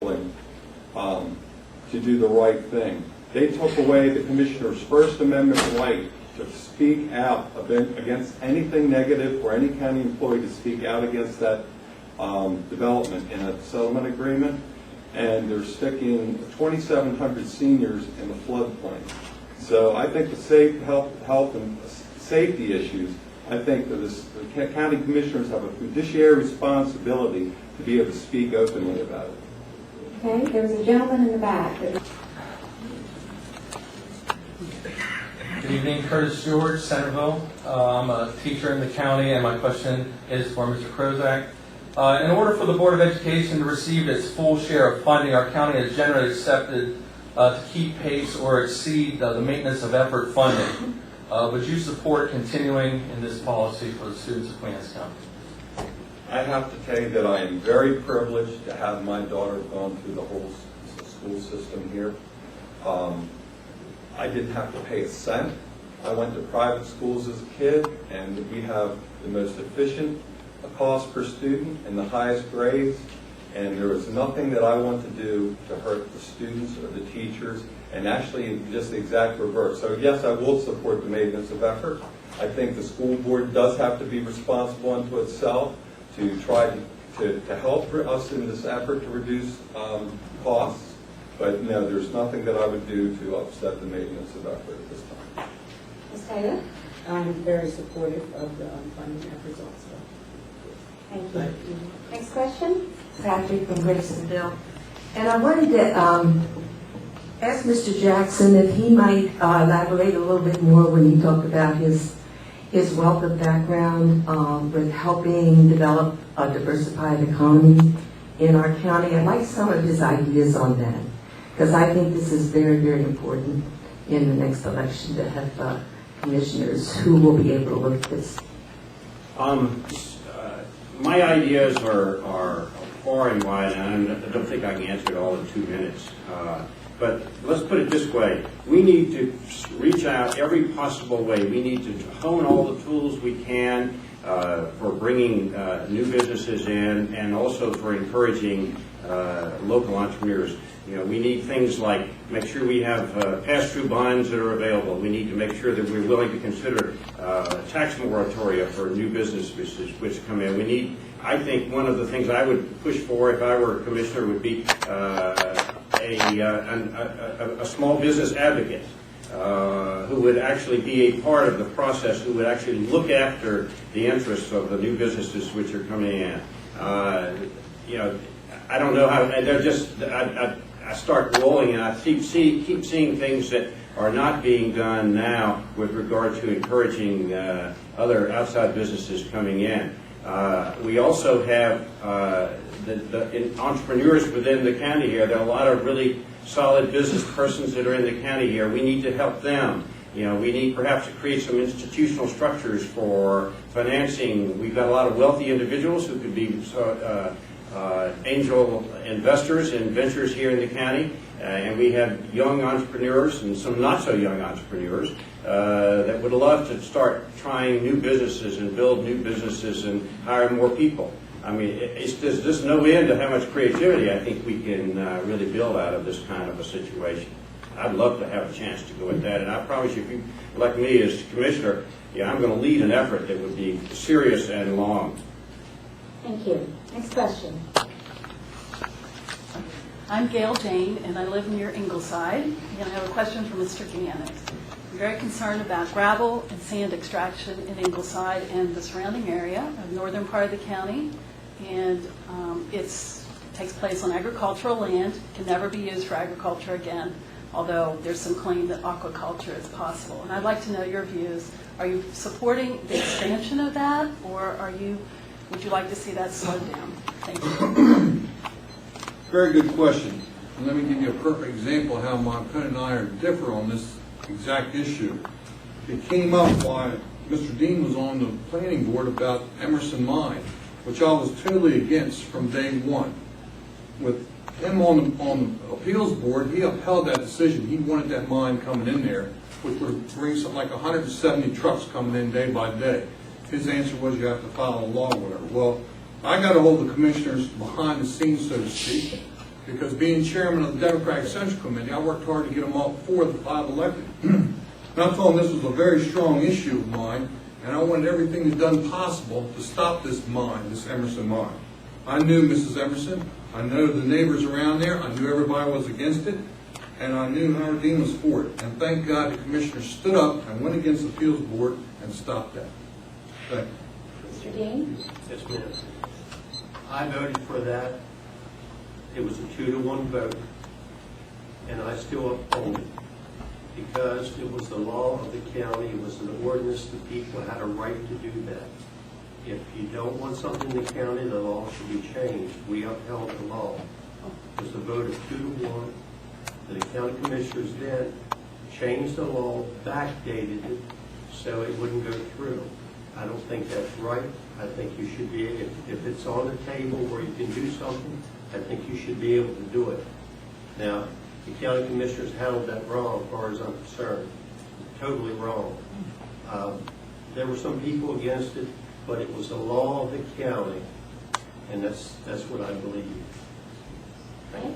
to do the right thing. They took away the commissioner's First Amendment right to speak out against anything negative for any county employee to speak out against that development in a settlement agreement, and they're sticking 2,700 seniors in the floodplain. So I think the health and safety issues, I think that the county commissioners have a fiduciary responsibility to be able to speak openly about it. Okay, there was a gentleman in the back. Good evening, Curtis George, Centerville. I'm a teacher in the county, and my question is for Mr. Krozak. In order for the Board of Education to receive its full share of funding, our county has generally accepted to keep pace or exceed the maintenance of effort funding. Would you support continuing in this policy for the students of Queen Anne's County? I have to tell you that I am very privileged to have my daughter gone through the whole school system here. I didn't have to pay a cent. I went to private schools as a kid, and we have the most efficient cost per student and the highest grades, and there is nothing that I want to do to hurt the students or the teachers, and actually just the exact reverse. So yes, I will support the maintenance of effort. I think the school board does have to be responsible unto itself to try to help us in this effort to reduce costs. But no, there's nothing that I would do to upset the maintenance of effort at this time. Ms. Taylor? I'm very supportive of the funding efforts also. Thank you. Next question? Patrick from Graysonville. And I wanted to ask Mr. Jackson if he might elaborate a little bit more when he talked about his wealth of background with helping develop a diversified economy in our county. I'd like some of his ideas on that, because I think this is very, very important in the next election to have commissioners who will be able to look at this. My ideas are far and wide, and I don't think I can answer it all in 2 minutes. But let's put it this way. We need to reach out every possible way. We need to hone all the tools we can for bringing new businesses in, and also for encouraging local entrepreneurs. You know, we need things like make sure we have pass-through bonds that are available. We need to make sure that we're willing to consider tax moratoria for new businesses which come in. We need, I think, one of the things I would push for if I were a commissioner would be a small business advocate who would actually be a part of the process, who would actually look after the interests of the new businesses which are coming in. You know, I don't know how they're just. I start rolling, and I keep seeing things that are not being done now with regard to encouraging other outside businesses coming in. We also have the entrepreneurs within the county here. There are a lot of really solid business persons that are in the county here. We need to help them. You know, we need perhaps to create some institutional structures for financing. We've got a lot of wealthy individuals who could be angel investors in ventures here in the county, and we have young entrepreneurs and some not so young entrepreneurs that would love to start trying new businesses and build new businesses and hire more people. I mean, there's just no end to how much creativity I think we can really build out of this kind of a situation. I'd love to have a chance to go at that, and I promise you, if you elect me as commissioner, yeah, I'm going to lead an effort that would be serious and long. Thank you. Next question. I'm Gail Jane, and I live near Ingleside, and I have a question for Mr. Gannis. I'm very concerned about gravel and sand extraction in Ingleside and the surrounding area, the northern part of the county, and it takes place on agricultural land, can never be used for agriculture again, although there's some claim that aquaculture is possible. And I'd like to know your views. Are you supporting the expansion of that, or would you like to see that slowed down? Thank you. Very good question. And let me give you a perfect example of how Montana and I differ on this exact issue. It came up while Mr. Dean was on the planning board about Emerson Mine, which I was totally against from day one. With him on the appeals board, he upheld that decision. He wanted that mine coming in there, which would bring something like 170 trucks coming in day by day. His answer was you have to follow the law or whatever. Well, I got a hold of the commissioners behind the scenes, so to speak, because being chairman of the Democratic Central Committee, I worked hard to get them all 4 of the 5 elected. And I told them this was a very strong issue of mine, and I wanted everything done possible to stop this mine, this Emerson mine. I knew Mrs. Emerson, I know the neighbors around there, I knew everybody was against it, and I knew Howard Dean was for it. And thank God the commissioner stood up and went against the appeals board and stopped that. Thank you. Mr. Dean? Yes, ma'am. I voted for that. It was a 2-to-1 vote, and I still uphold it because it was the law of the county. It was an ordinance. The people had a right to do that. If you don't want something in the county, the law should be changed. We upheld the law. It was a vote of 2-to-1. The county commissioners then changed the law, backdated it, so it wouldn't go through. I don't think that's right. I think you should be, if it's on the table where you can do something, I think you should be able to do it. Now, the county commissioners handled that wrong as far as I'm concerned. Totally wrong. There were some people against it, but it was the law of the county, and that's what I believe. Okay.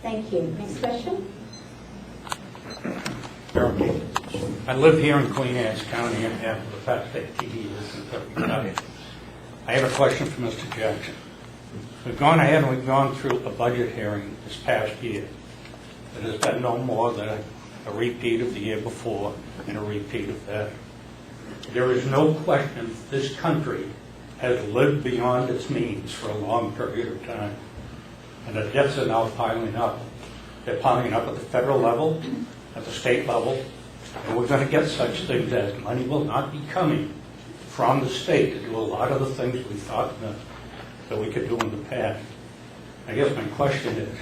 Thank you. Next question? I live here in Queen Anne's County and have the past 18 years in Turkey County. I have a question for Mr. Jackson. We've gone ahead and we've gone through a budget hearing this past year. It has been no more than a repeat of the year before and a repeat of that. There is no question this country has lived beyond its means for a long period of time. And the debts are now piling up. They're piling up at the federal level, at the state level, and we're going to get such things as money will not be coming from the state to do a lot of the things we thought that we could do in the past. I guess my question is,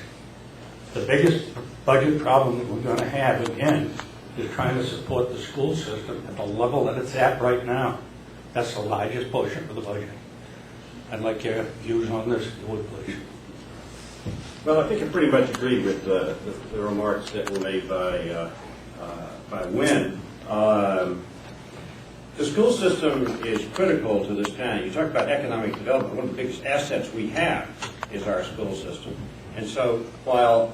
the biggest budget problem that we're going to have again is trying to support the school system at the level that it's at right now. That's the largest portion of the budget. I'd like your views on this, if you would, please. Well, I think I pretty much agree with the remarks that were made by Wynn. The school system is critical to this county. You talk about economic development. One of the biggest assets we have is our school system. And so, while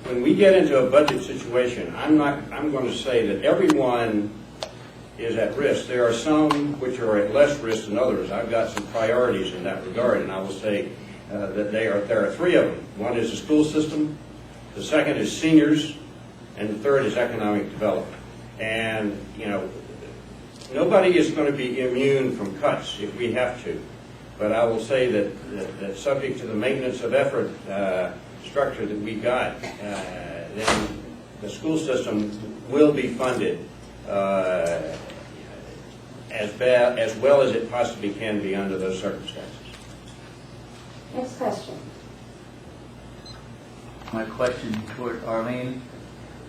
when we get into a budget situation, I'm going to say that everyone is at risk. There are some which are at less risk than others. I've got some priorities in that regard, and I will say that there are 3 of them. One is the school system, the second is seniors, and the third is economic development. And, you know, nobody is going to be immune from cuts if we have to. But I will say that subject to the maintenance of effort structure that we got, then the school system will be funded as well as it possibly can be under those circumstances. Next question. My question toward Arlene,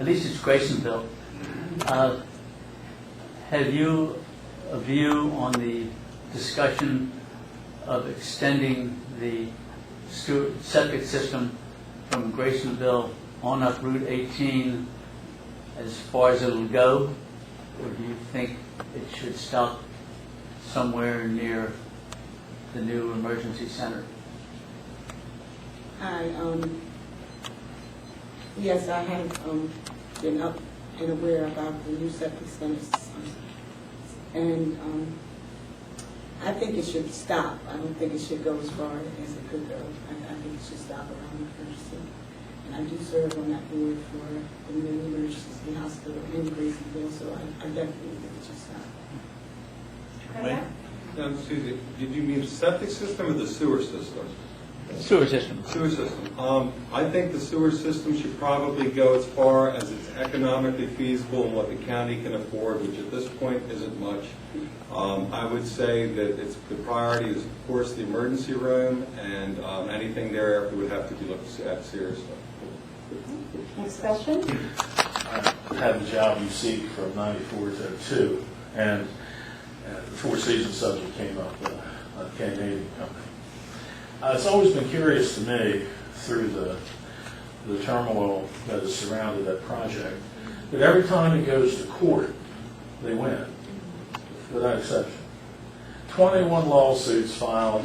at least it's Graysonville. Have you a view on the discussion of extending the septic system from Graysonville on up Route 18 as far as it'll go? Or do you think it should stop somewhere near the new emergency center? Yes, I have been up and aware about the new septic centers. And I think it should stop. I don't think it should go as far as it could go. I think it should stop around the first. And I do serve on that board for the new emergency hospital in Graysonville, so I definitely think it should stop. Now, Susie, did you mean septic system or the sewer system? Sewer system. Sewer system. I think the sewer system should probably go as far as it's economically feasible and what the county can afford, which at this point isn't much. I would say that the priority is, of course, the emergency room, and anything thereafter would have to be looked at seriously. Next question. I had the job you seek from 94 to 02, and the Four Seasons subject came up with a Canadian company. It's always been curious to me, through the turmoil that has surrounded that project, that every time it goes to court, they win, without exception. 21 lawsuits filed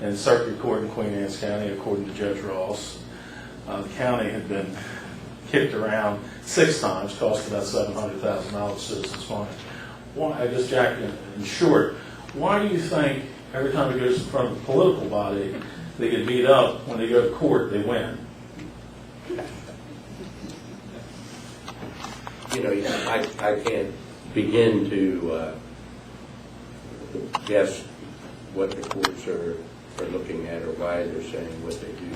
in circuit court in Queen Anne's County, according to Judge Ross. The county had been kicked around 6 times, cost about $700,000 citizens' fine. Why, I guess, Jack, in short, why do you think every time it goes in front of a political body, they get beat up, when they go to court, they win? You know, I can't begin to guess what the courts are looking at or why they're saying what they do.